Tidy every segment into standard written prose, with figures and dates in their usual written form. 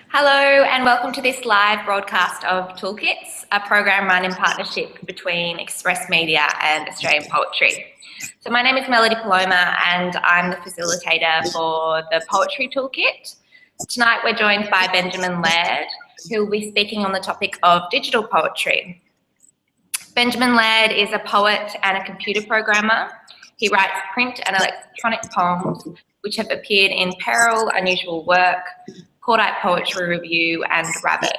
Hello and welcome to this live broadcast of Toolkits, a program run in partnership between Express Media and Australian Poetry. So my name is Melody Paloma and I'm the facilitator for the Poetry Toolkit. Tonight we're joined by Benjamin Laird, who will be speaking on the topic of digital poetry. Benjamin Laird is a poet and a computer programmer. He writes print and electronic poems which have appeared in Peril, Unusual Work, Cordite Poetry Review and Rabbit.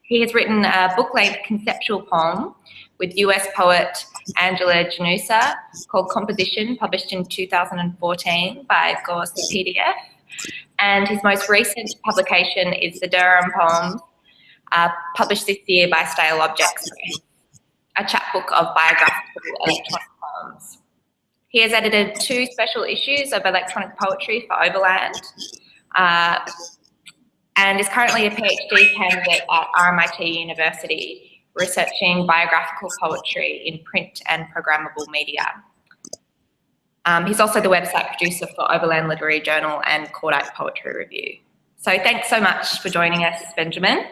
He has written a book-length conceptual poem with US poet Angela Janusa called Composition, published in 2014 by Gorse PDF. And his most recent publication is the Durham Poems, published this year by Stale Objects, a chapbook of biographical electronic poems. He has edited 2 special issues of electronic poetry for Overland, and is currently a PhD candidate at RMIT University, researching biographical poetry in print and programmable media. He's also the website producer for Overland Literary Journal and Cordite Poetry Review. So thanks so much for joining us, Benjamin.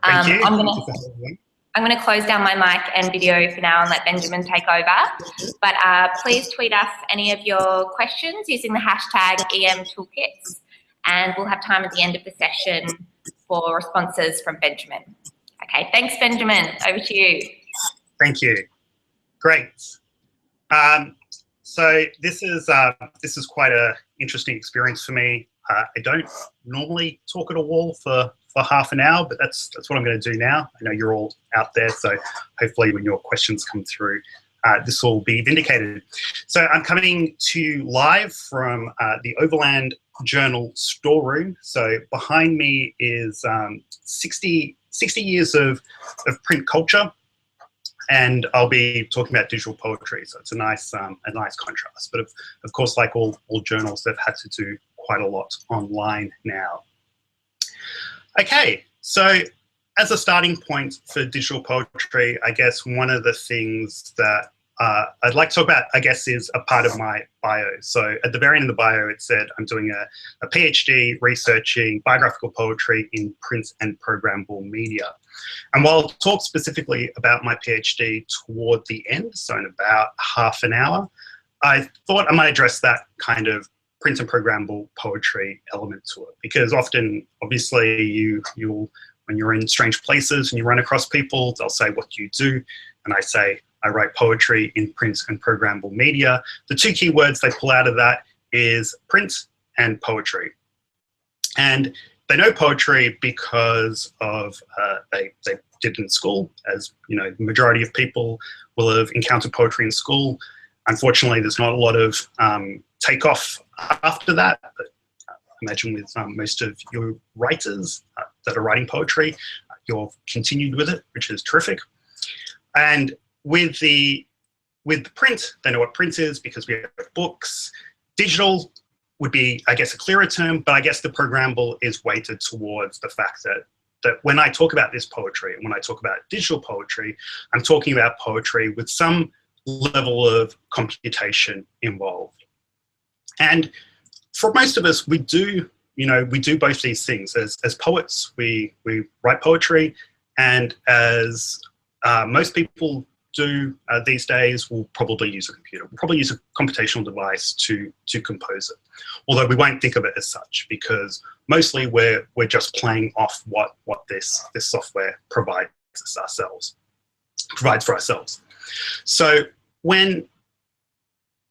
Thank you. I'm going to close down my mic and video for now and let Benjamin take over. But please tweet us any of your questions using the hashtag EMToolkits. And we'll have time at the end of the session for responses from Benjamin. Okay, thanks, Benjamin. Over to you. Thank you. Great. So this is quite an interesting experience for me. I don't normally talk at a wall for half an hour, but that's what I'm going to do now. I know you're all out there, so hopefully when your questions come through, this will be vindicated. So I'm coming to you live from the Overland Journal storeroom. So behind me is 60 years of print culture, and I'll be talking about digital poetry. So it's a nice contrast. But of course, like all journals, they've had to do quite a lot online now. Okay, so as a starting point for digital poetry, I guess one of the things that I'd like to talk about, I guess, is a part of my bio. So at the very end of the bio, it said I'm doing a PhD researching biographical poetry in print and programmable media. And while I'll talk specifically about my PhD toward the end, so in about half an hour, I thought I might address that kind of print and programmable poetry element to it, because often, obviously, you'll when you're in strange places and you run across people, they'll say, "What do you do?" And I say, I write poetry in print and programmable media. The 2 key words they pull out of that is print and poetry. And they know poetry because of they did it in school. As you know, the majority of people will have encountered poetry in school. Unfortunately, there's not a lot of takeoff after that. But I imagine with most of your writers that are writing poetry, you've continued with it, which is terrific. And with the print, they know what print is because we have books. Digital would be, I guess, a clearer term, but I guess the programmable is weighted towards the fact that when I talk about this poetry and when I talk about digital poetry, I'm talking about poetry with some level of computation involved. And for most of us, we do both these things. As poets, we write poetry, and as most people do these days, we'll probably use a computer. We'll probably use a computational device to compose it. Although we won't think of it as such, because mostly we're just playing off what this software provides for ourselves. So when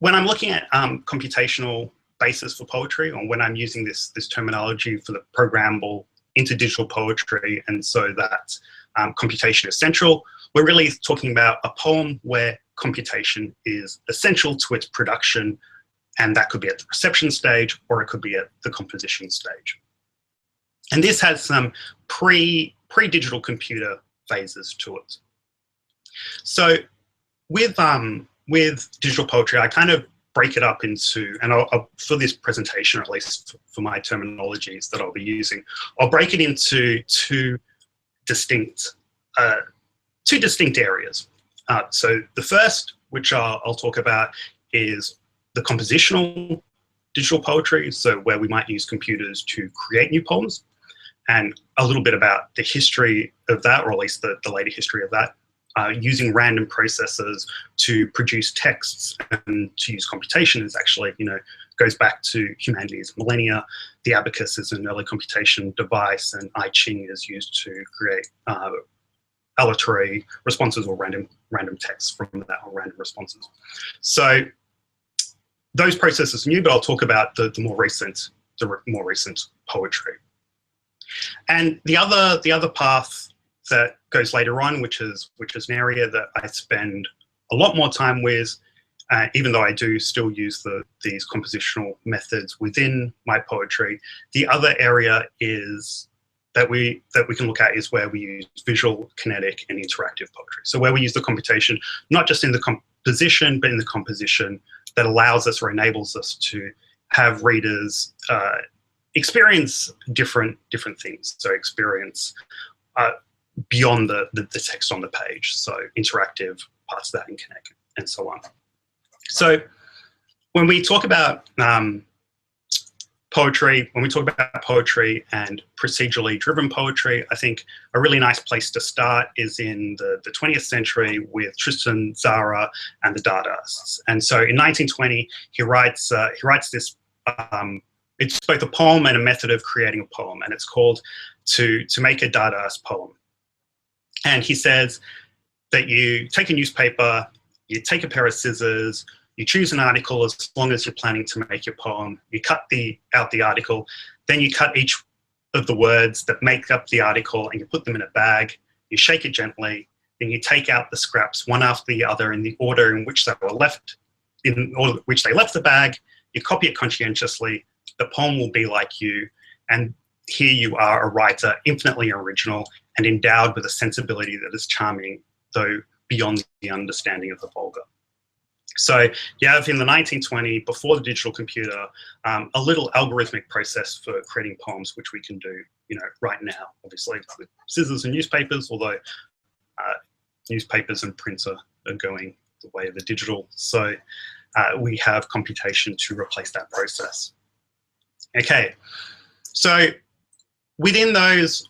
I'm looking at computational basis for poetry, or when I'm using this terminology for the programmable into digital poetry, and so that computation is central, we're really talking about a poem where computation is essential to its production, and that could be at the reception stage or it could be at the composition stage. And this has some pre-digital computer phases to it. So with digital poetry, I kind of break it up into, and I'll for this presentation, or at least for my terminologies that I'll be using, I'll break it into two distinct areas. So the first, which I'll talk about, is the compositional digital poetry, so where we might use computers to create new poems. and a little bit about the history of that, or at least the later history of that, using random processes to produce texts and to use computation is actually, goes back to humanity's millennia. The abacus is an early computation device, and I Ching is used to create aleatory responses or random texts from that, or random responses. So those processes are new, but I'll talk about the more recent poetry. And the other path that goes later on, which is an area that I spend a lot more time with, even though I do still use these compositional methods within my poetry. The other area is that we can look at is where we use visual, kinetic, and interactive poetry. So where we use the computation, not just in the composition, but in the composition that allows us or enables us to have readers experience different things. So experience beyond the text on the page. So interactive parts of that, and kinetic, and so on. So when we talk about poetry and procedurally driven poetry, I think a really nice place to start is in the 20th century with Tristan Tzara and the Dadaists. And so in 1920, he writes this, it's both a poem and a method of creating a poem, and it's called To Make a Dadaist Poem. And he says that you take a newspaper, you take a pair of scissors, you choose an article as long as you're planning to make your poem, you cut out the article, then you cut each of the words that make up the article and you put them in a bag, you shake it gently, then you take out the scraps one after the other in the order in which they left the bag, you copy it conscientiously, the poem will be like you, and here you are, a writer infinitely original and endowed with a sensibility that is charming, though beyond the understanding of the vulgar. So you have in the 1920s, before the digital computer, a little algorithmic process for creating poems, which we can do, right now, obviously with scissors and newspapers, although newspapers and prints are going the way of the digital. So we have computation to replace that process. Okay, so within the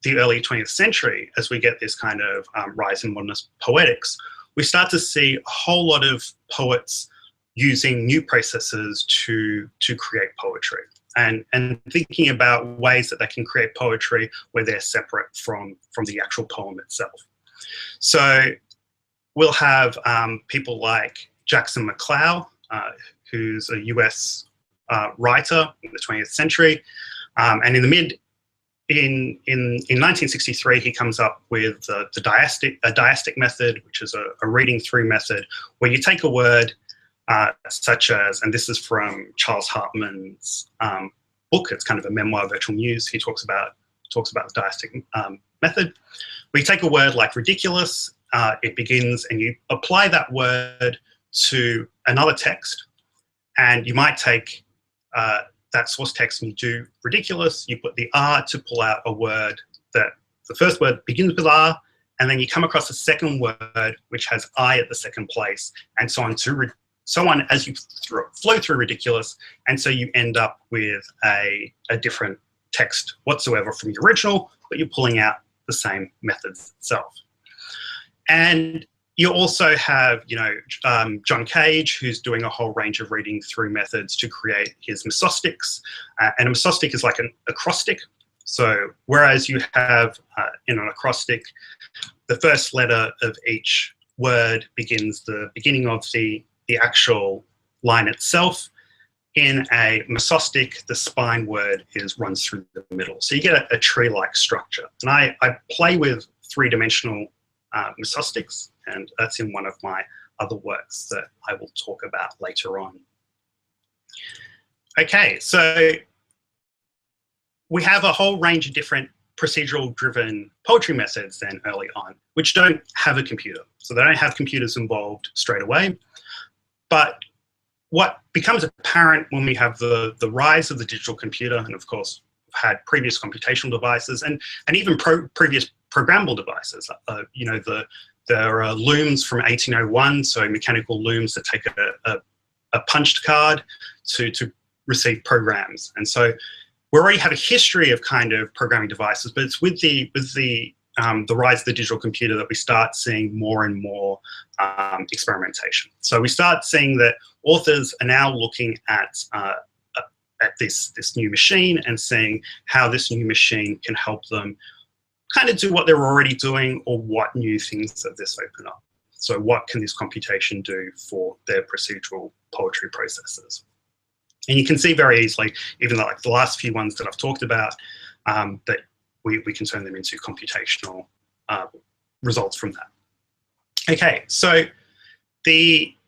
early 20th century, as we get this kind of rise in modernist poetics, we start to see a whole lot of poets using new processes to create poetry, and thinking about ways that they can create poetry where they're separate from the actual poem itself. So we'll have people like Jackson McClough, who's a US writer in the 20th century, and in 1963, he comes up with a diastic method, which is a reading through method, where you take a word such as, and this is from Charles Hartman's book, it's kind of a memoir of virtual news. He talks about the diastic method. We take a word like ridiculous, it begins, and you apply that word to another text, and you might take that source text and you do ridiculous, you put the R to pull out a word that the first word begins with R, and then you come across a second word which has I at the second place, and so on as you flow through ridiculous, and so you end up with a different text whatsoever from the original, but you're pulling out the same methods itself. And you also have, John Cage, who's doing a whole range of reading through methods to create his mesostics. And a mesostic is like an acrostic. So whereas you have in an acrostic, the first letter of each word begins the beginning of the actual line itself, in a mesostic, the spine word runs through the middle. So you get a tree-like structure. And I play with three-dimensional mesostics, and that's in one of my other works that I will talk about later on. Okay, so we have a whole range of different procedural-driven poetry methods then early on, which don't have a computer. So they don't have computers involved straight away. But what becomes apparent when we have the rise of the digital computer, and of course, we've had previous computational devices and even previous programmable devices. There are looms from 1801, so mechanical looms that take a punched card to receive programs. And so we already have a history of kind of programming devices, but it's with the rise of the digital computer that we start seeing more and more experimentation. So we start seeing that authors are now looking at this new machine and seeing how this new machine can help them kind of do what they're already doing, or what new things that this open up. So what can this computation do for their procedural poetry processes? And you can see very easily, even like the last few ones that I've talked about, that we can turn them into computational results from that. Okay, so in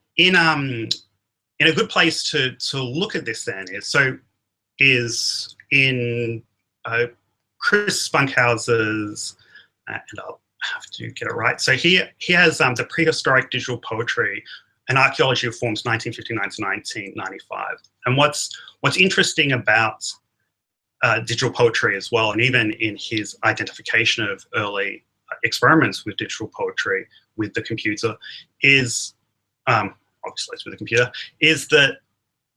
a good place to look at this then is in Chris Spunkhauser's, and I'll have to get it right. So he has the prehistoric digital poetry, an archaeology of forms 1959 to 1995. And what's interesting about digital poetry as well, and even in his identification of early experiments with digital poetry with the computer, is obviously it's with the computer, is that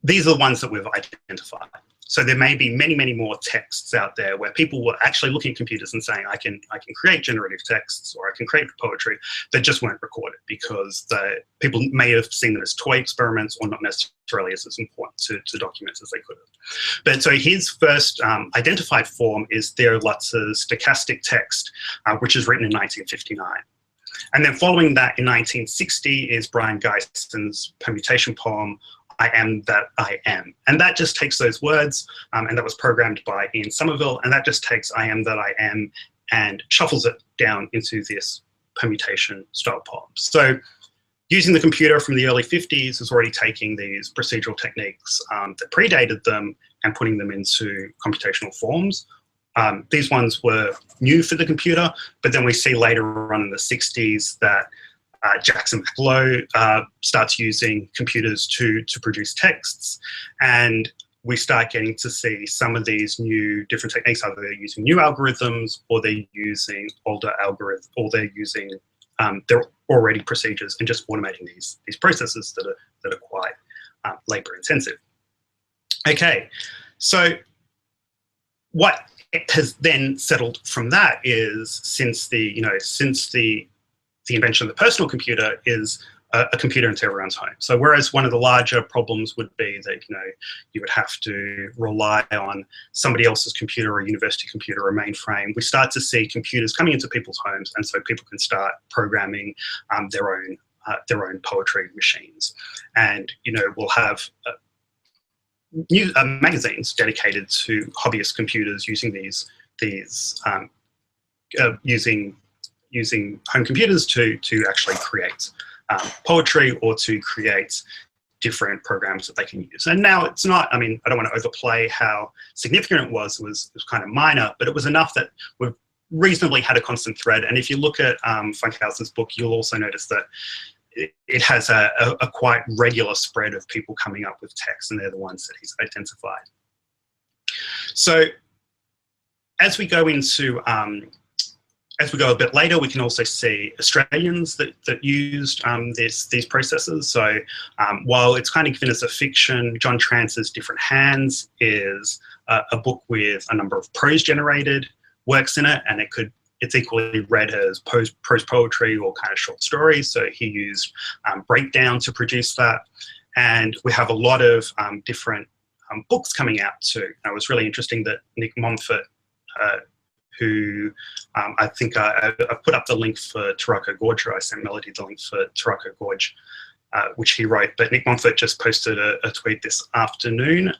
these are the ones that we've identified. So there may be many, many more texts out there where people were actually looking at computers and saying, I can create generative texts, or I can create poetry, that just weren't recorded because people may have seen them as toy experiments, or not necessarily as important to document as they could have. But so his first identified form is Theolutze's stochastic text, which is written in 1959. And then following that in 1960 is Brian Geison's permutation poem, I Am That I Am. And that just takes those words, and that was programmed by Ian Somerville, and that just takes I Am That I Am and shuffles it down into this permutation style poem. So using the computer from the early 50s is already taking these procedural techniques that predated them and putting them into computational forms. These ones were new for the computer, but then we see later on in the 60s that Jackson McLow starts using computers to produce texts, and we start getting to see some of these new different techniques. Either they're using new algorithms, or they're using older algorithms, or they're using their already procedures and just automating these processes that are quite labor intensive. Okay, so what has then settled from that is since the invention of the personal computer is a computer into everyone's home. So whereas one of the larger problems would be that you would have to rely on somebody else's computer, or a university computer, or a mainframe, we start to see computers coming into people's homes, and so people can start programming their own poetry machines. And we'll have magazines dedicated to hobbyist computers using using home computers to actually create poetry, or to create different programs that they can use. And now it's not, I don't want to overplay how significant it was kind of minor, but it was enough that we've reasonably had a constant thread. And if you look at Funkhauser's book, you'll also notice that it has a quite regular spread of people coming up with texts, and they're the ones that he's identified. So as we go a bit later, we can also see Australians that used these processes. So while it's kind of given as a fiction, John Trance's Different Hands is a book with a number of prose-generated works in it, and it's equally read as prose poetry or kind of short stories. So he used Breakdown to produce that. And we have a lot of different books coming out too. And it was really interesting that Nick Montfort, who I think I put up the link for Taroko Gorge, or I sent Melody the link for Taroko Gorge, which he wrote, but Nick Montfort just posted a tweet this afternoon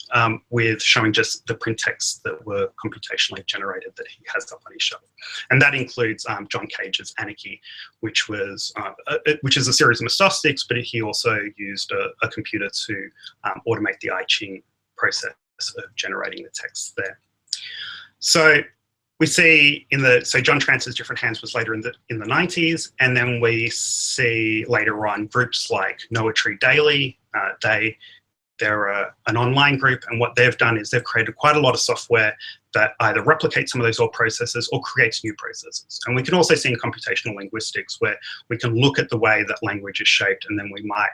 with showing just the print texts that were computationally generated that he has up on his shelf. And that includes John Cage's Anarchy, which is a series of mistosticks, but he also used a computer to automate the I Ching process of generating the text there. So we see so John Trance's Different Hands was later in the 90s, and then we see later on groups like Noetry Daily. They're an online group, and what they've done is they've created quite a lot of software that either replicates some of those old processes or creates new processes. And we can also see in computational linguistics where we can look at the way that language is shaped, and then we might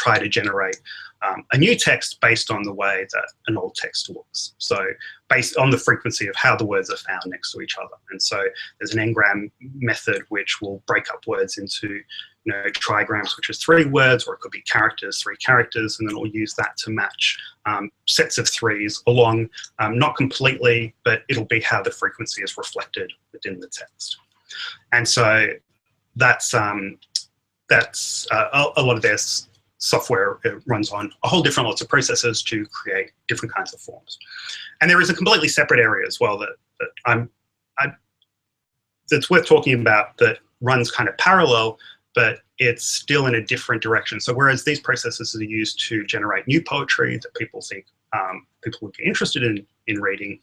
try to generate a new text based on the way that an old text looks. So based on the frequency of how the words are found next to each other. And so there's an n-gram method which will break up words into trigrams, which is 3 words, or it could be characters, 3 characters, and then we'll use that to match sets of 3s along, not completely, but it'll be how the frequency is reflected within the text. And so that's a lot of their software. It runs on a whole different lots of processes to create different kinds of forms. And there is a completely separate area as well that's worth talking about, that runs kind of parallel, but it's still in a different direction. So whereas these processes are used to generate new poetry that people think people would be interested in reading,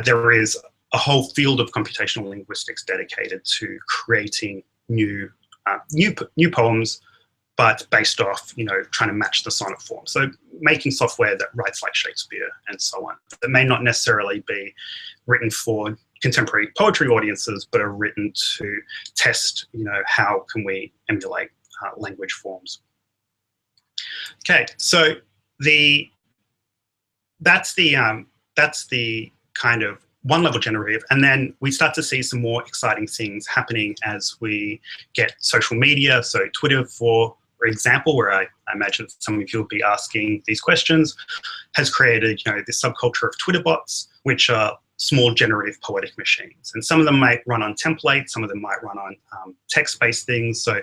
there is a whole field of computational linguistics dedicated to creating new poems, but based off, trying to match the sonnet form. So making software that writes like Shakespeare and so on, that may not necessarily be written for contemporary poetry audiences, but are written to test, how can we emulate language forms. Okay, so that's the kind of one-level generative, and then we start to see some more exciting things happening as we get social media. So Twitter, for example, where I imagine some of you will be asking these questions, has created this subculture of Twitter bots, which are small generative poetic machines. And some of them might run on templates, some of them might run on text-based things. So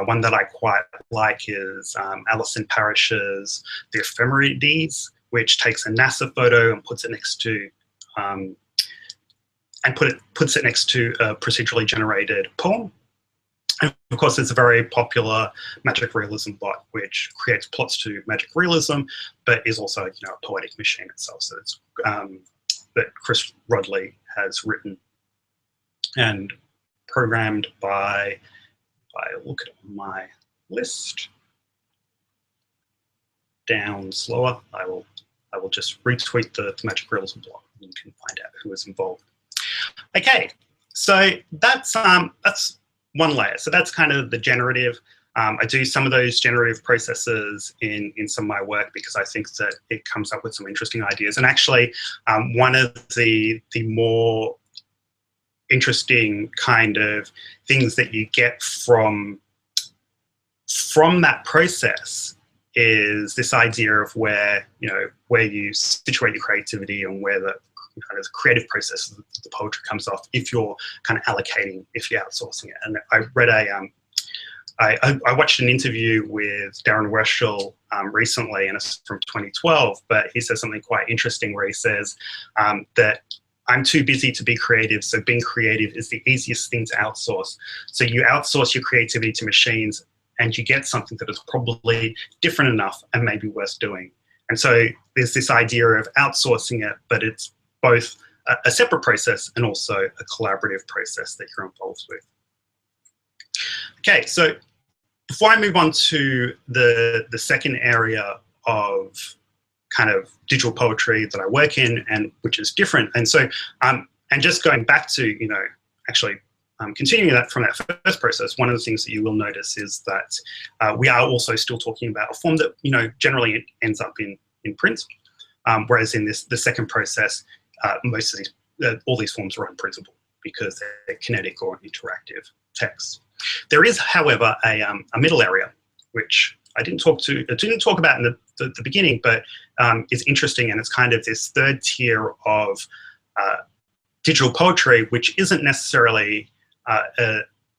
one that I quite like is Alison Parrish's The Ephemerides, which takes a NASA photo and puts it next to puts it next to a procedurally generated poem. And of course, there's a very popular magic realism bot which creates plots to magic realism, but is also a poetic machine itself. So it's that Chris Rodley has written and programmed by, if I look at my list down slower, I will just retweet the magic realism blog and you can find out who is involved. Okay, so that's one layer. So that's kind of the generative. I do some of those generative processes in some of my work because I think that it comes up with some interesting ideas. And actually, one of the more interesting kind of things that you get from that process is this idea of where you situate your creativity and where the kind of creative process of the poetry comes off if you're kind of allocating, if you're outsourcing it. And I read I watched an interview with Darren Werschel recently, and it's from 2012, but he says something quite interesting where he says that I'm too busy to be creative, so being creative is the easiest thing to outsource. So you outsource your creativity to machines and you get something that is probably different enough and maybe worth doing. And so there's this idea of outsourcing it, but it's both a separate process and also a collaborative process that you're involved with. Okay, so before I move on to the second area of kind of digital poetry that I work in, and which is different, and so and just going back to actually continuing that from that first process, one of the things that you will notice is that we are also still talking about a form that generally ends up in print, whereas in the second process, most of all these forms are unprintable because they're kinetic or interactive text. There is, however, a middle area, which I didn't talk about in the beginning, but is interesting, and it's kind of this third tier of digital poetry, which isn't necessarily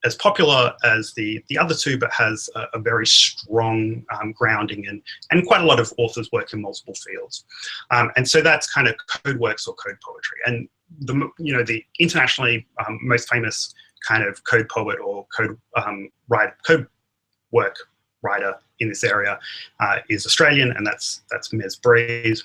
as popular as the other two, but has a very strong grounding and quite a lot of authors work in multiple fields. And so that's kind of code works or code poetry. And the internationally most famous kind of code poet or code work writer in this area is Australian, and that's Mez Breeze.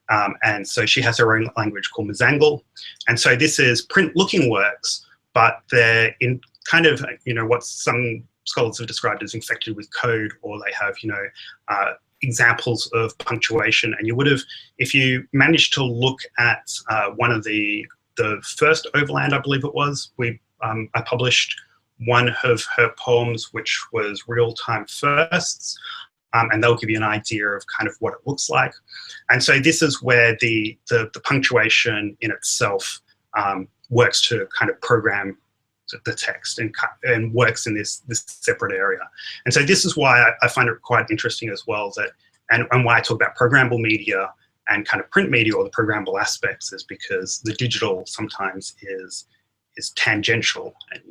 And so she has her own language called Mizangle. And so this is print-looking works, but they're in kind of, what some scholars have described as infected with code, or they have, examples of punctuation. And you would have, if you managed to look at one of the first Overland, I believe it was, I published one of her poems, which was Real-Time Firsts. and they'll give you an idea of kind of what it looks like. And so this is where the punctuation in itself works to kind of program the text and works in this separate area. And so this is why I find it quite interesting as well, that and why I talk about programmable media and kind of print media, or the programmable aspects, is because the digital sometimes is tangential, and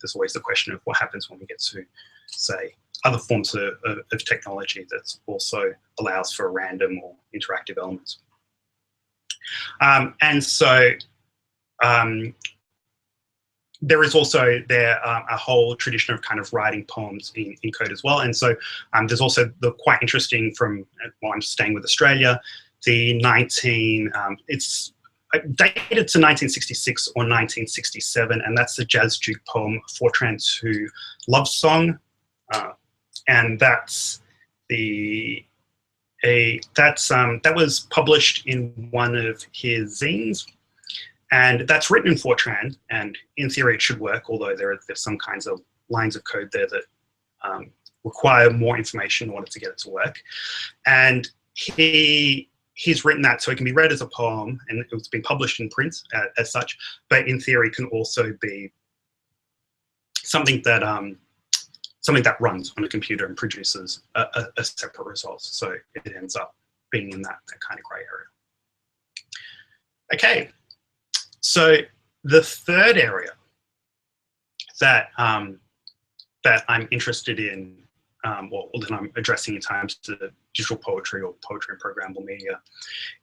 there's always the question of what happens when we get to, say, other forms of technology that also allows for random or interactive elements. And so there is also a whole tradition of kind of writing poems in code as well. And so there's also the quite interesting from, well, I'm staying with Australia, it's dated to 1966 or 1967, and that's the Jazz Duke poem Fortran 2 Love Song. And that was published in one of his zines. And that's written in Fortran, and in theory it should work, although there's some kinds of lines of code there that require more information in order to get it to work. And he's written that so it can be read as a poem, and it's been published in print as such, but in theory can also be something that runs on a computer and produces a separate result. So it ends up being in that kind of grey area. Okay. So the third area that that I'm interested in, or that I'm addressing in terms of digital poetry or poetry and programmable media,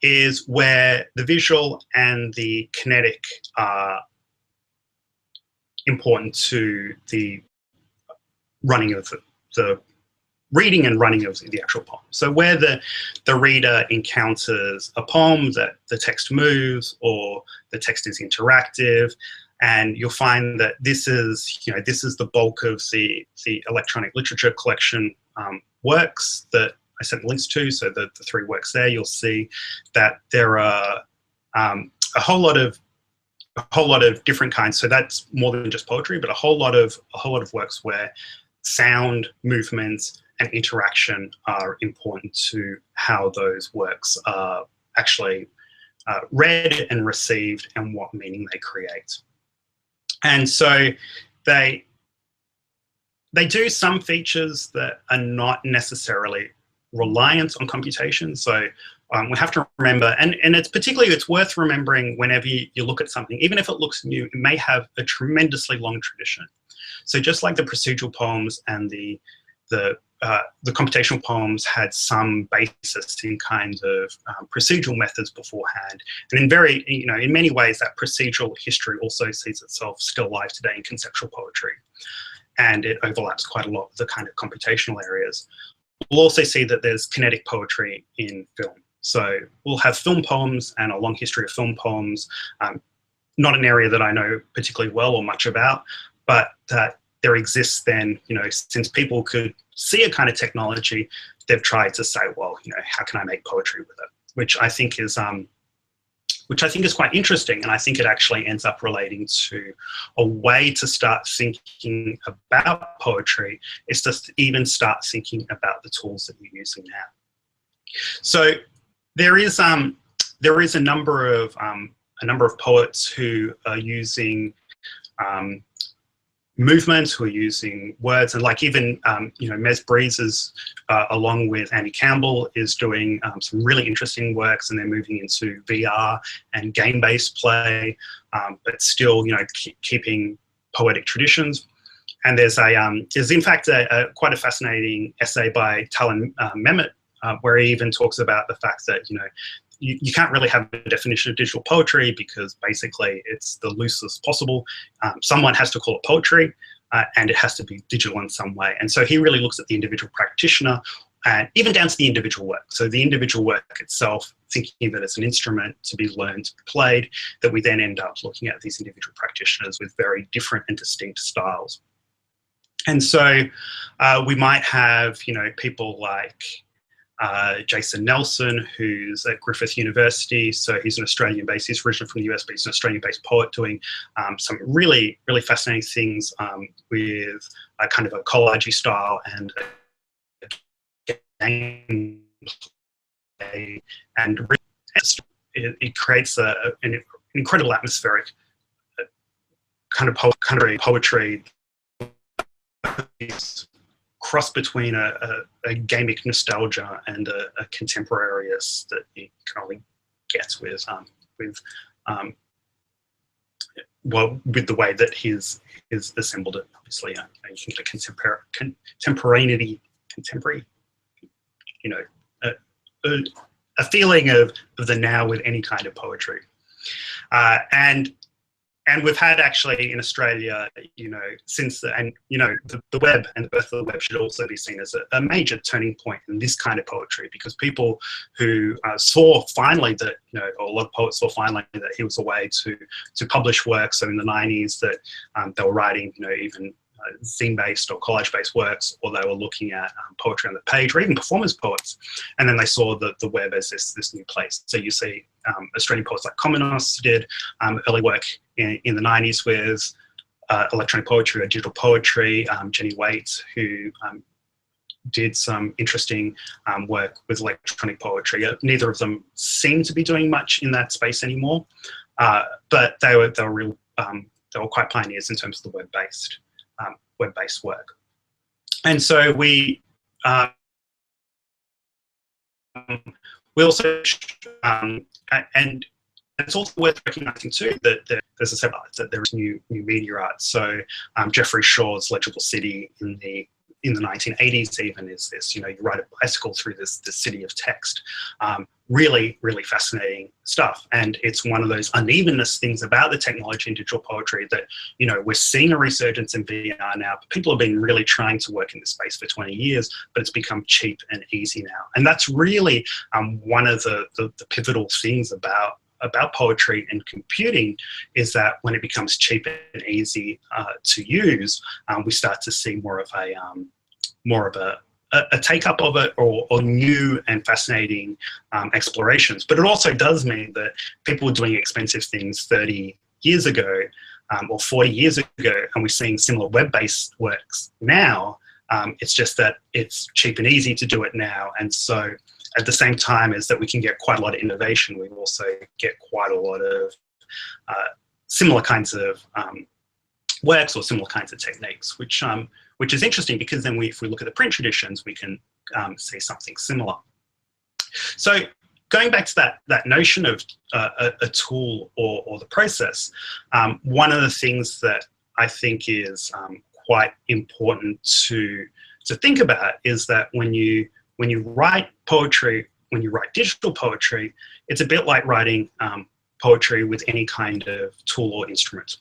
is where the visual and the kinetic are important to the running of the reading and running of the actual poem. So where the reader encounters a poem, that the text moves or the text is interactive, and you'll find that this is the bulk of the electronic literature collection works that I sent links to. So the 3 works there, you'll see that there are a whole lot of different kinds. So that's more than just poetry, but a whole lot of works where sound, movement, and interaction are important to how those works are actually read and received, and what meaning they create. And so they do some features that are not necessarily reliant on computation. So we have to remember, and it's worth remembering whenever you look at something, even if it looks new, it may have a tremendously long tradition. So just like the procedural poems and the computational poems had some basis in kind of procedural methods beforehand, and in many ways that procedural history also sees itself still alive today in conceptual poetry, and it overlaps quite a lot with the kind of computational areas. We'll also see that there's kinetic poetry in film. So we'll have film poems and a long history of film poems, not an area that I know particularly well or much about, but that there exists then, since people could see a kind of technology, they've tried to say, well, how can I make poetry with it? Which I think is quite interesting, and I think it actually ends up relating to a way to start thinking about poetry, is to even start thinking about the tools that you're using now. So there is a number of poets who are using movements, who are using words, and like even Mez Breeze is along with Andy Campbell is doing some really interesting works, and they're moving into VR and game-based play, but still keeping poetic traditions. And there's in fact quite a fascinating essay by Talon Mehmet where he even talks about the fact that you can't really have a definition of digital poetry, because basically it's the loosest possible. Someone has to call it poetry, and it has to be digital in some way. And so he really looks at the individual practitioner, and even down to the individual work. So the individual work itself, thinking that it's an instrument to be learned, to be played, that we then end up looking at these individual practitioners with very different and distinct styles. And so we might have, people like Jason Nelson, who's at Griffith University. So he's an Australian-based, he's originally from the US, but he's an Australian-based poet doing some really, really fascinating things with a kind of a collage style and gameplay, and it creates an incredible atmospheric kind of poetry cross between a gamic nostalgia and a contemporaneous that you can only get with the way that he's assembled it. Obviously, you can get a contemporary, you know, a feeling of the now with any kind of poetry, and we've had actually in Australia, you know, since the web and the birth of the web should also be seen as a major turning point in this kind of poetry, because people who saw finally that, you know, or a lot of poets saw finally that he was a way to publish works. So in the 90s that they were writing, you know, even zine-based or collage-based works, or they were looking at poetry on the page, or even performance poets, and then they saw the web as this new place. So you see Australian poets like Commonos did early work in the 90s with electronic poetry or digital poetry. Jenny Waite, who did some interesting work with electronic poetry. Neither of them seem to be doing much in that space anymore, but they were quite pioneers in terms of the web-based work. And so we also, and it's also worth recognizing too that there's a separate, that there is new media art. So Geoffrey Shaw's Legible City in the 1980s even is this, you know, you ride a bicycle through this city of text. Really, really fascinating stuff. And it's one of those unevenness things about the technology and digital poetry that, you know, we're seeing a resurgence in VR now, but people have been really trying to work in this space for 20 years, but it's become cheap and easy now. And that's really one of the pivotal things about poetry and computing, is that when it becomes cheap and easy to use, we start to see more of a take-up of it, or new and fascinating explorations. But it also does mean that people were doing expensive things 30 years ago or 40 years ago, and we're seeing similar web-based works now. It's just that it's cheap and easy to do it now. And so at the same time as that we can get quite a lot of innovation, we also get quite a lot of similar kinds of works or similar kinds of techniques, which is interesting, because then if we look at the print traditions, we can see something similar. So going back to that notion of a tool or the process, one of the things that I think is quite important to think about is that when you write poetry, when you write digital poetry, it's a bit like writing poetry with any kind of tool or instrument.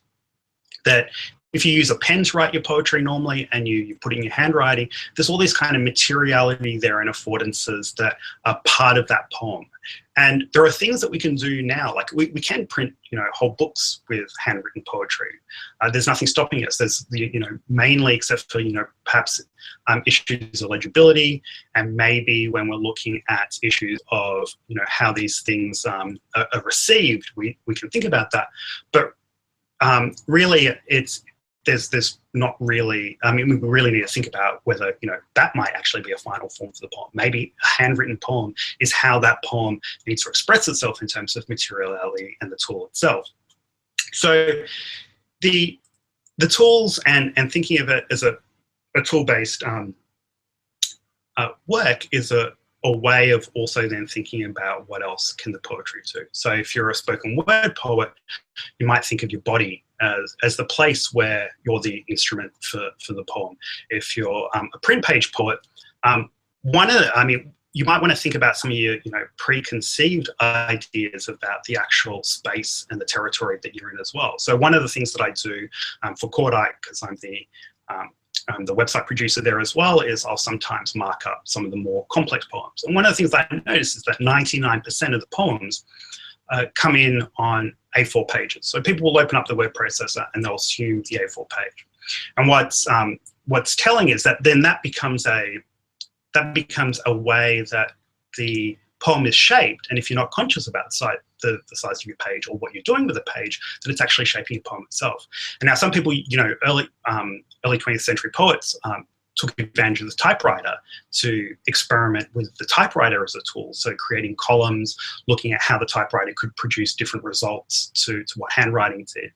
That if you use a pen to write your poetry normally and you put in your handwriting, there's all this kind of materiality there and affordances that are part of that poem. And there are things that we can do now, like we can print, you know, whole books with handwritten poetry. There's nothing stopping us. There's, you know, mainly except for, you know, perhaps issues of legibility, and maybe when we're looking at issues of, you know, how these things are received, we can think about that. But really, there's not really, I mean, we really need to think about whether, you know, that might actually be a final form for the poem. Maybe a handwritten poem is how that poem needs to express itself in terms of materiality and the tool itself. So the tools and thinking of it as a tool-based work is a way of also then thinking about what else can the poetry do. So if you're a spoken word poet, you might think of your body as the place where you're the instrument for the poem. If you're a print page poet, you might want to think about some of your, you know, preconceived ideas about the actual space and the territory that you're in as well. So one of the things that I do for Cordite, because I'm the website producer there as well, is I'll sometimes mark up some of the more complex poems. And one of the things that I notice is that 99% of the poems come in on A4 pages. So people will open up the word processor and they'll assume the A4 page. And what's telling is that then that becomes a way that the poem is shaped. And if you're not conscious about the size of your page or what you're doing with the page, that it's actually shaping the poem itself. And now some people, you know, early 20th century poets took advantage of the typewriter to experiment with the typewriter as a tool. So creating columns, looking at how the typewriter could produce different results to what handwriting did.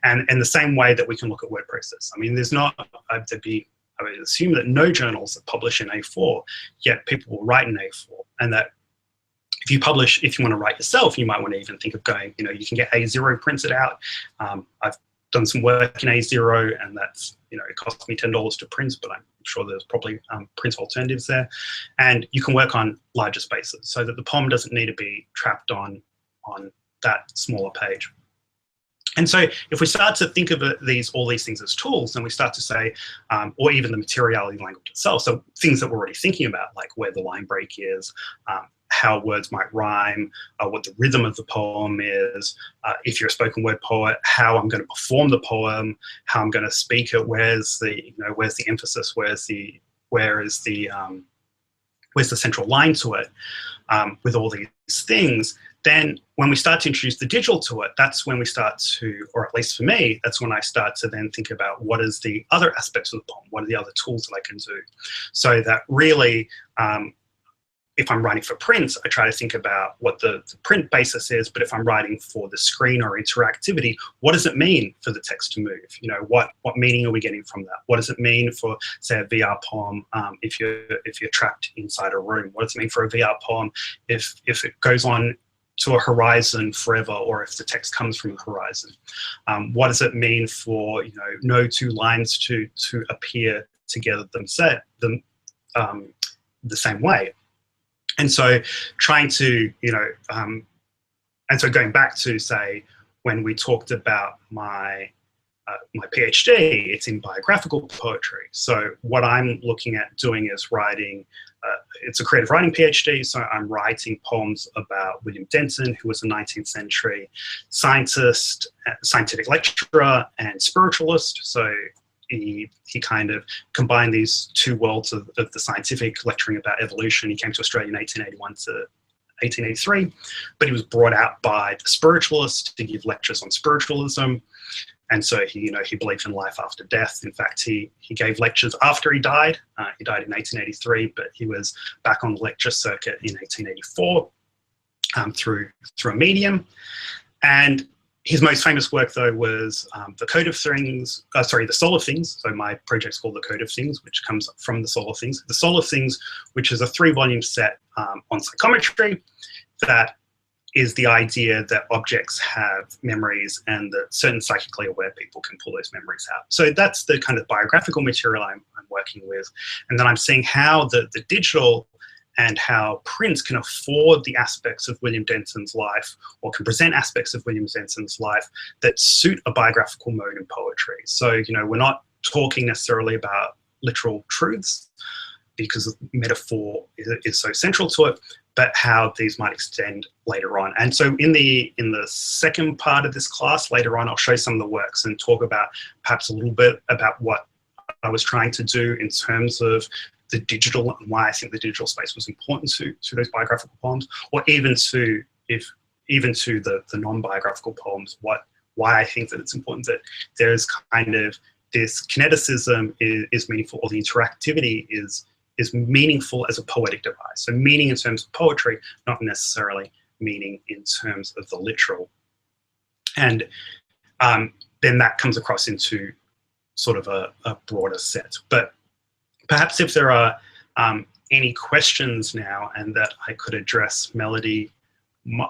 And in the same way that we can look at word process. I mean, there's not, I would assume that no journals that publish in A4, yet people will write in A4. And that if you publish, if you want to write yourself, you might want to even think of going, you know, you can get A0 printed out. I've done some work in A0, and that's, you know, it cost me $10 to print, but I'm sure there's probably print alternatives there. And you can work on larger spaces so that the poem doesn't need to be trapped on that smaller page. And so if we start to think of all these things as tools, then we start to say, or even the materiality language itself, so things that we're already thinking about, like where the line break is, how words might rhyme, what the rhythm of the poem is, if you're a spoken word poet, how I'm going to perform the poem, how I'm going to speak it, where's the emphasis, where's the central line to it, with all these things. Then when we start to introduce the digital to it, that's when we start to, or at least for me, that's when I start to then think about what is the other aspects of the poem, what are the other tools that I can do. So that really, if I'm writing for print, I try to think about what the print basis is, but if I'm writing for the screen or interactivity, what does it mean for the text to move? You know, what meaning are we getting from that? What does it mean for, say, a VR poem if you're trapped inside a room? What does it mean for a VR poem if it goes on to a horizon forever, or if the text comes from the horizon? What does it mean for, you know, no two lines to appear together the same way? And so trying to, you know, and so going back to, say, when we talked about my PhD, it's in biographical poetry. So what I'm looking at doing is writing, it's a creative writing PhD, so I'm writing poems about William Denton, who was a 19th century scientist, scientific lecturer and spiritualist. So he kind of combined these two worlds of the scientific, lecturing about evolution. He came to Australia in 1881 to 1883, but he was brought out by the spiritualists to give lectures on spiritualism. And so he believed in life after death. In fact, he gave lectures after he died. He died in 1883, but he was back on the lecture circuit in 1884 through a medium. And his most famous work, though, was the Code of Things, the Soul of Things. So my project's called the Code of Things, which comes from the Soul of Things. The Soul of Things, which is a 3-volume set on psychometry that is the idea that objects have memories and that certain psychically aware people can pull those memories out. So that's the kind of biographical material I'm working with. And then I'm seeing how the digital and how print can afford the aspects of William Denton's life, or can present aspects of William Denton's life that suit a biographical mode in poetry. So, you know, we're not talking necessarily about literal truths because metaphor is so central to it, but how these might extend later on. And so in the second part of this class later on, I'll show some of the works and talk about perhaps a little bit about what I was trying to do in terms of the digital and why I think the digital space was important to those biographical poems, or even to the non-biographical poems, why I think that it's important that there's kind of this kineticism is meaningful, or the interactivity is meaningful as a poetic device. So meaning in terms of poetry, not necessarily meaning in terms of the literal. And then that comes across into sort of a broader set. But perhaps if there are any questions now, and that I could address Melody,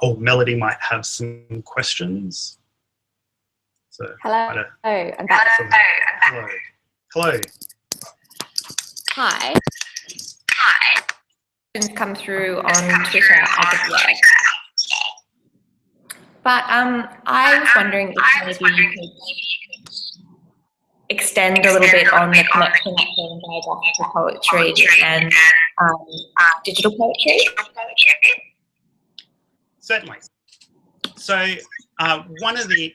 or Melody might have some questions. So hello, I'm back. Hello. Hi. Questions come through on Twitter as of yet. But I was wondering if maybe you could extend a little bit on the connection between biographical poetry and digital poetry. Certainly. So one of the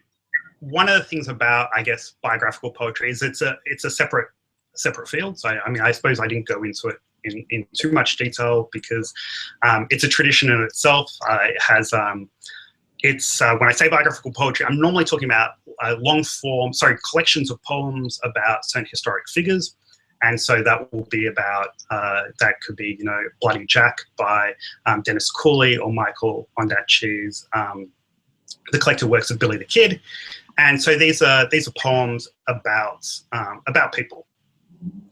things about, I guess, biographical poetry is it's a separate field. So I mean, I suppose I didn't go into it in too much detail because it's a tradition in itself. It has when I say biographical poetry, I'm normally talking about collections of poems about certain historic figures. And so that will be about, that could be, you know, Bloody Jack by Dennis Cooley, or Michael Ondaatje's The Collected Works of Billy the Kid. And so these are poems about people.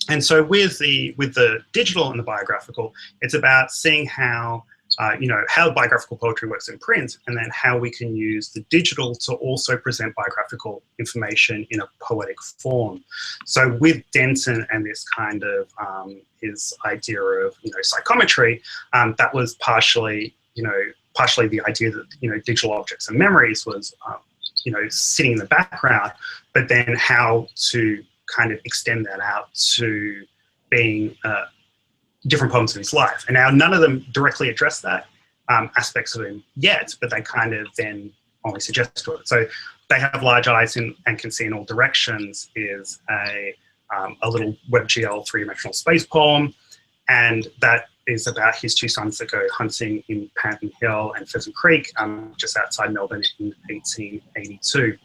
And so with the digital and the biographical, it's about seeing how you know, how biographical poetry works in print, and then how we can use the digital to also present biographical information in a poetic form. So with Denton and this kind of his idea of, you know, psychometry, that was partially the idea that, you know, digital objects and memories was you know, sitting in the background, but then how to kind of extend that out to being different poems in his life. And now none of them directly address that aspects of him yet, but they kind of then only suggest to it. So They Have Large Eyes and Can See in All Directions is a little WebGL three-dimensional space poem, and that is about his two sons that go hunting in Panton Hill and Pheasant Creek, just outside Melbourne in 1882.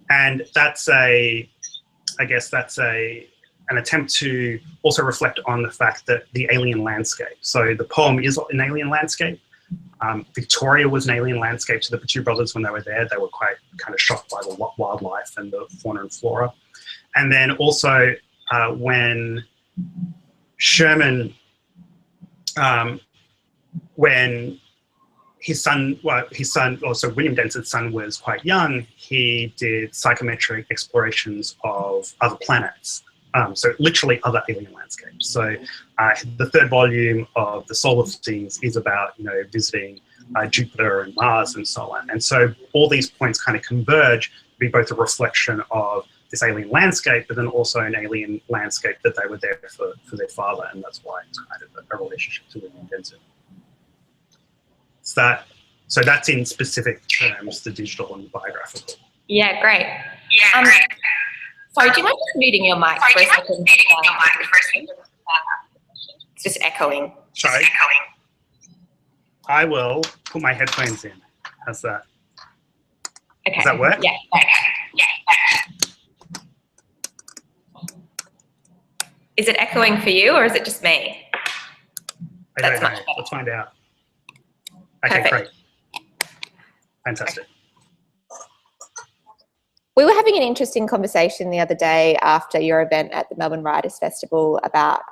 And that's I guess that's an attempt to also reflect on the fact that the alien landscape. So the poem is an alien landscape. Victoria was an alien landscape to the Patu brothers when they were there. They were quite kind of shocked by the wildlife and the fauna and flora. And then also when Sherman, when his son, also William Denton's son, was quite young, he did psychometric explorations of other planets. So literally other alien landscapes. So the third volume of the Solar Themes is about, you know, visiting Jupiter and Mars and so on. And so all these points kind of converge to be both a reflection of this alien landscape, but then also an alien landscape that they were there for their father, and that's why it's kind of a relationship to William Denton. So that's in specific terms, the digital and the biographical. Yeah, great. Sorry, do you mind just muting your mic for a second? It's just echoing. Sorry. I will put my headphones in. How's that? Okay. Does that work? Yeah. Is it echoing for you, or is it just me? I don't know. Let's find out. Okay, Perfect. great. Fantastic. We were having an interesting conversation the other day after your event at the Melbourne Writers' Festival about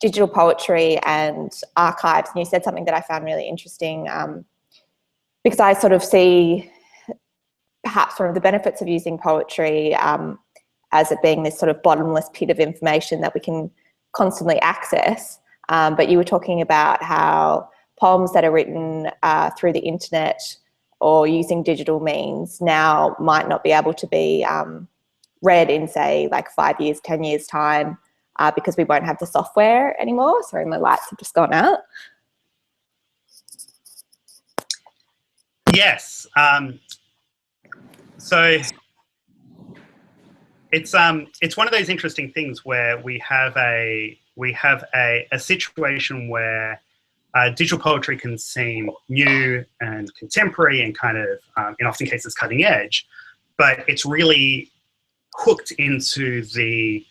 digital poetry and archives, and you said something that I found really interesting, because I sort of see perhaps one of the benefits of using poetry as it being this sort of bottomless pit of information that we can constantly access. But you were talking about how poems that are written through the internet or using digital means now might not be able to be read in, say, like 5 years, 10 years time, because we won't have the software anymore. Sorry, my lights have just gone out. Yes. So it's one of those interesting things where we have a situation where digital poetry can seem new and contemporary and kind of, in often cases, cutting edge, but it's really hooked into the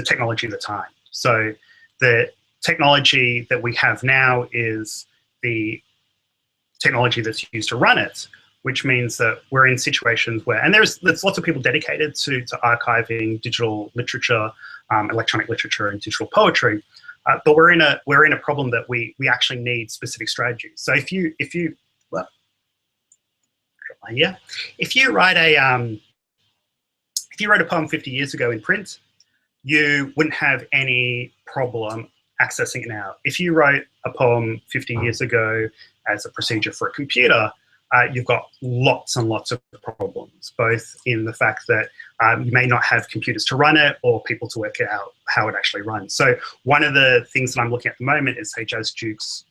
technology of the time. So the technology that we have now is the technology that's used to run it, which means that we're in situations where, and there's lots of people dedicated to archiving digital literature, electronic literature, and digital poetry. But we're in a problem that we actually need specific strategies. So if you wrote a poem 50 years ago in print, you wouldn't have any problem accessing it now. If you wrote a poem 50 years ago as a procedure for a computer, you've got lots and lots of problems, both in the fact that you may not have computers to run it or people to work out how it actually runs. So one of the things that I'm looking at the moment is, say, Jazz Duke's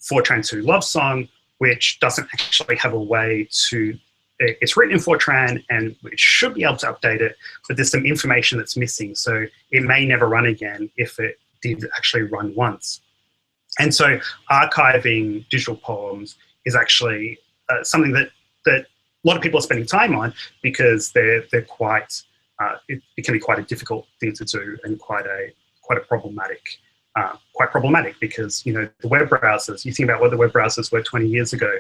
Fortran 2 Love Song, which doesn't actually have a way to, it's written in Fortran and it should be able to update it, but there's some information that's missing. So it may never run again if it did actually run once. And so archiving digital poems is actually something that a lot of people are spending time on, because they're quite it can be quite a difficult thing to do and quite problematic. Quite problematic because, you know, the web browsers, you think about what the web browsers were 20 years ago,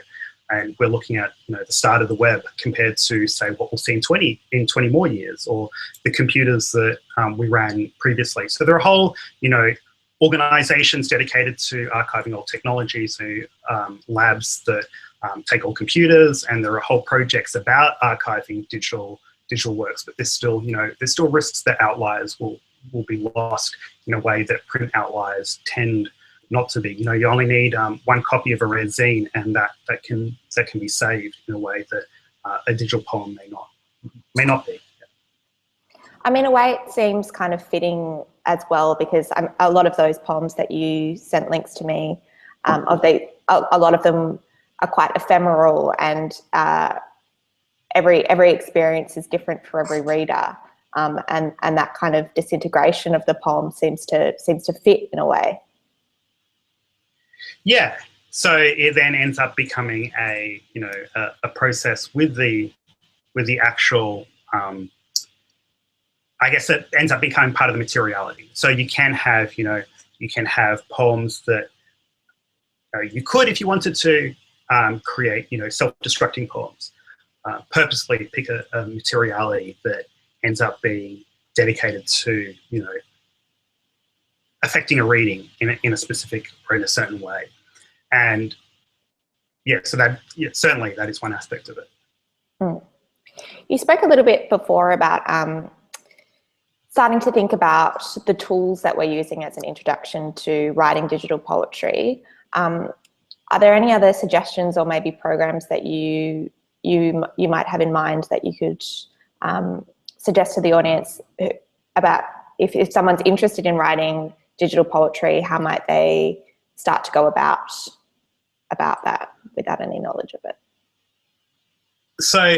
and we're looking at, you know, the start of the web compared to, say, what we'll see in 20 more years, or the computers that we ran previously. So there are whole, you know, organizations dedicated to archiving old technologies, so labs that take old computers, and there are whole projects about archiving digital works, but there's still, you know, there's still risks that outliers will be lost in a way that print outliers tend not to be. You know, you only need one copy of a rare zine, and that can be saved in a way that a digital poem may not be. I mean, in a way, it seems kind of fitting as well, because a lot of those poems that you sent links to me, a lot of them are quite ephemeral, and every experience is different for every reader. And that kind of disintegration of the poem seems to fit in a way. Yeah. So it then ends up becoming a process with the actual. I guess it ends up becoming part of the materiality. So you can have, you know, poems that you could, if you wanted to, create, you know, self-destructing poems. Purposely pick a materiality that ends up being dedicated to, you know, affecting a reading in a specific or in a certain way. And yeah, so that, yeah, certainly that is one aspect of it. You spoke a little bit before about starting to think about the tools that we're using as an introduction to writing digital poetry. Are there any other suggestions or maybe programs that you might have in mind that you could suggest to the audience about if someone's interested in writing digital poetry, how might they start to go about that without any knowledge of it? So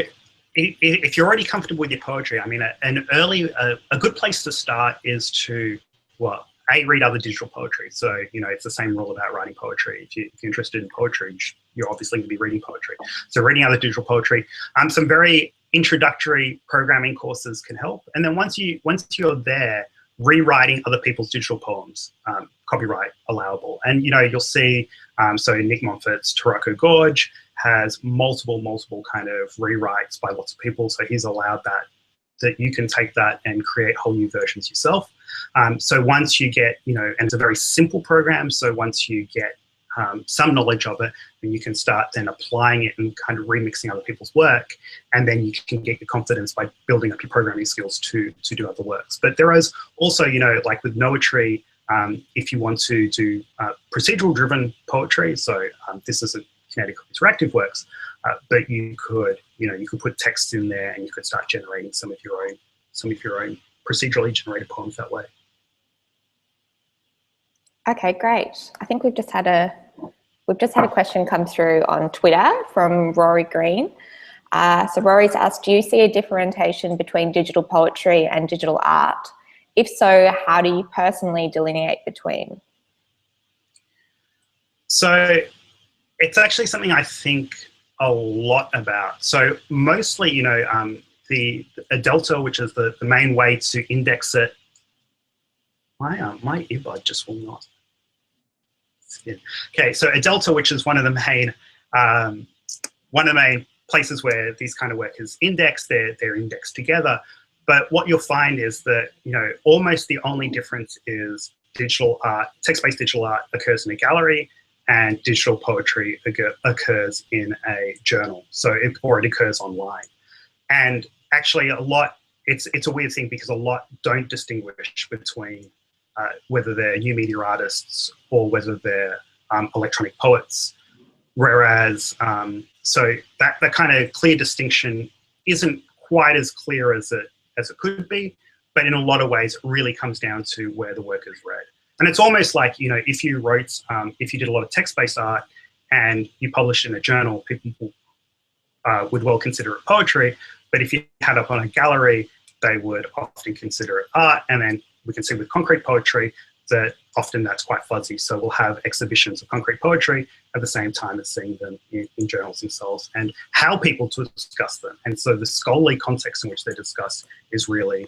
if you're already comfortable with your poetry, I mean, a good place to start is to, well, read other digital poetry. So, you know, it's the same rule about writing poetry. If you're interested in poetry, you're obviously going to be reading poetry. So reading other digital poetry, some very introductory programming courses can help. And then once you're there, rewriting other people's digital poems, copyright allowable. And, you know, you'll see, so Nick Montfort's Taroko Gorge has multiple kind of rewrites by lots of people. So he's allowed that you can take that and create whole new versions yourself. So once you get, you know, and it's a very simple program. So once you get some knowledge of it, then you can start then applying it and kind of remixing other people's work. And then you can get your confidence by building up your programming skills to do other works. But there is also, you know, like with Noetry, if you want to do procedural driven poetry, so this isn't kinetic or interactive works, but you could put text in there and you could start generating some of your own procedurally generated poems that way. Okay, great. I think we've just had a question come through on Twitter from Rory Green. So Rory's asked, do you see a differentiation between digital poetry and digital art? If so, how do you personally delineate between? So it's actually something I think a lot about. So mostly, you know, a delta, which is the main way to index it. My earbud just will not. Okay, so a delta, which is one of the main places where these kind of work is indexed. They're indexed together. But what you'll find is that, you know, almost the only difference is digital art, text-based digital art occurs in a gallery, and digital poetry occurs in a journal. So it occurs online. And actually it's a weird thing because a lot don't distinguish between whether they're new media artists or whether they're electronic poets. Whereas, so that kind of clear distinction isn't quite as clear as it could be, but in a lot of ways it really comes down to where the work is read. And it's almost like, you know, if you did a lot of text-based art and you published in a journal, people would well consider it poetry, but if you had up on a gallery, they would often consider it art. And then we can see with concrete poetry, that often that's quite fuzzy. So we'll have exhibitions of concrete poetry at the same time as seeing them in journals themselves, and how people to discuss them. And so the scholarly context in which they're discussed is really,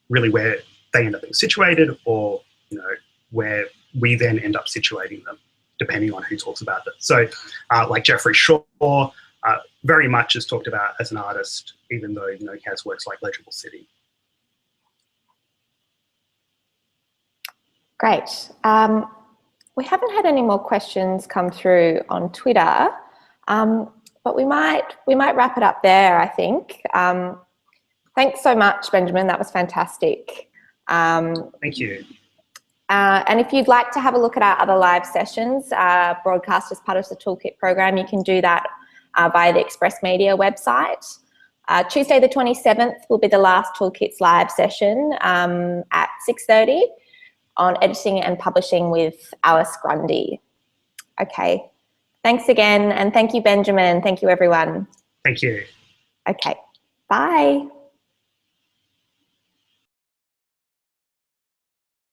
really where they end up being situated, or where we then end up situating them, depending on who talks about it. So like Geoffrey Shaw, very much is talked about as an artist, even though he has works like Legible City. Great. We haven't had any more questions come through on Twitter, but we might wrap it up there, I think. Thanks so much, Benjamin. That was fantastic. Thank you. And if you'd like to have a look at our other live sessions broadcast as part of the Toolkit program, you can do that via the Express Media website. Tuesday the 27th will be the last Toolkits live session at 6:30 on editing and publishing with Alice Grundy. Okay, thanks again, and thank you, Benjamin. Thank you, everyone. Thank you. Okay, bye.